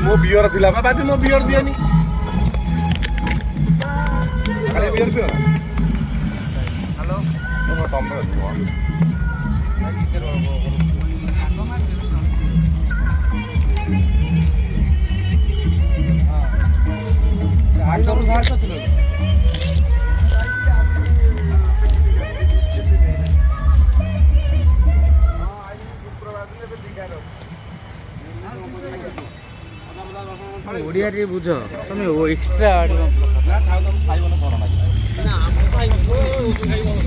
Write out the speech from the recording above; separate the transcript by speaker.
Speaker 1: ମୋ ବିଅର ଥିଲା ବା ବାବି ମୋ ବିଅର ଦିଅନି ଖାଲି ବିଅର ପିଅ ନା ହ୍ୟାଲୋ ତମେ
Speaker 2: ओडिया रे बुझ तमे ओ एक्स्ट्रा आडी
Speaker 1: ना खाऊ तम खाइबो ना कोरोना ना हम खाइबो खाइबो